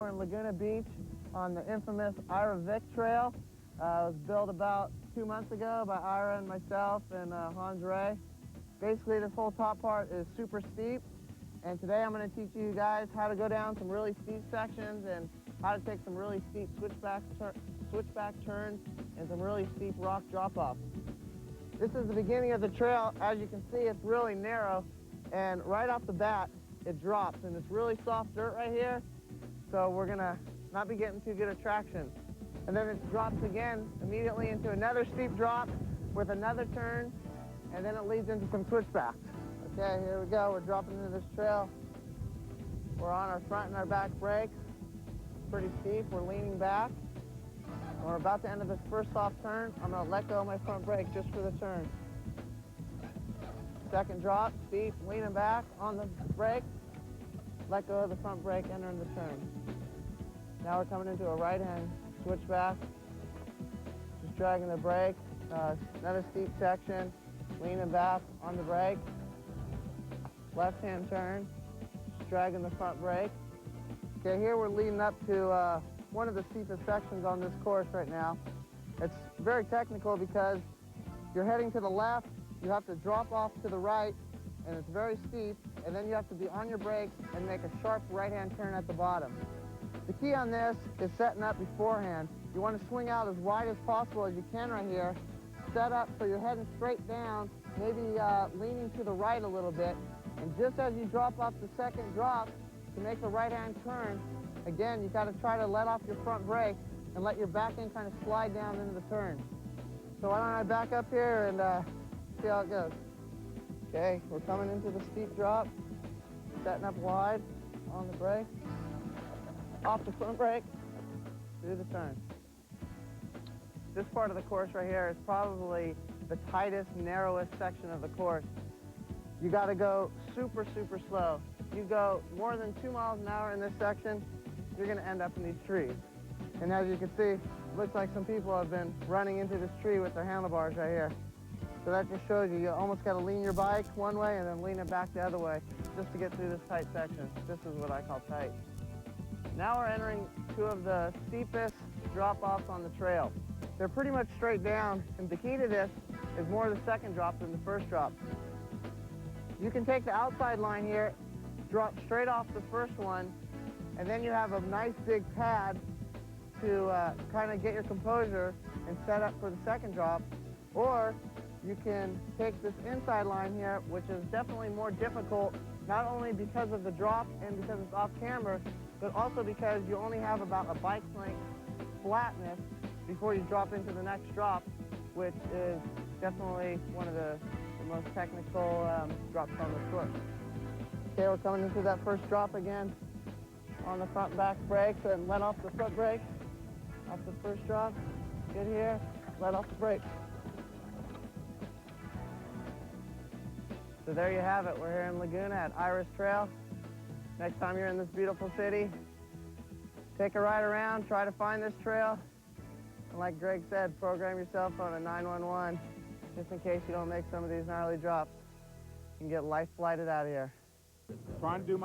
We're in Laguna Beach on the infamous Ira Vic Trail. It was built about 2 months ago by Ira and myself and Hans Ray. Basically, this whole top part is super steep, and today I'm going to teach you guys how to go down some really steep sections and how to take some really steep switchback turns and some really steep rock drop-offs. This is the beginning of the trail. As you can see, it's really narrow, and right off the bat, it drops, and it's really soft dirt right here, so we're gonna not be getting too good at traction. And then it drops again immediately into another steep drop with another turn, and then it leads into some switchbacks. Okay, here we go. We're dropping into this trail. We're on our front and our back brakes. Pretty steep. We're leaning back. We're about to enter this first soft turn. I'm going to let go of my front brake just for the turn. Second drop, steep, leaning back on the brake. Let go of the front brake, entering the turn. Now we're coming into a right-hand switchback. Just dragging the brake. Another steep section. Leaning back on the brake. Left-hand turn. Just dragging the front brake. Okay, here we're leading up to one of the steepest sections on this course right now. It's very technical because you're heading to the left, you have to drop off to the right, and it's very steep, and then you have to be on your brakes and make a sharp right-hand turn at the bottom. The key on this is setting up beforehand. You want to swing out as wide as possible as you can right here, set up so you're heading straight down, maybe leaning to the right a little bit, and just as you drop off the second drop to make the right-hand turn, again, you got to try to let off your front brake and let your back end kind of slide down into the turn. So why don't I back up here and see how it goes. Okay, we're coming into the steep drop, setting up wide on the brake, off the front brake, through the turn. This part of the course right here is probably the tightest, narrowest section of the course. You got to go super, super slow. You go more than 2 miles an hour in this section, you're going to end up in these trees. And as you can see, it looks like some people have been running into this tree with their handlebars right here. So that just shows you almost got to lean your bike one way and then lean it back the other way just to get through this tight section. This is what I call tight. Now we're entering two of the steepest drop-offs on the trail. They're pretty much straight down, and the key to this is more the second drop than the first drop. You can take the outside line here, drop straight off the first one, and then you have a nice big pad to kind of get your composure and set up for the second drop. Or you can take this inside line here, which is definitely more difficult, not only because of the drop and because it's off camera, but also because you only have about a bike's length flatness before you drop into the next drop, which is definitely one of the most technical drops on the course. Okay, we're coming into that first drop again on the front and back brakes, and let off the front brake off the first drop. Get here, let off the brake. So there you have it. We're here in Laguna at Ira's Trail. Next time you're in this beautiful city, take a ride around, try to find this trail. And like Greg said, program your cell phone at 911 just in case you don't make some of these gnarly drops. You can get life flighted out of here. Trying to do my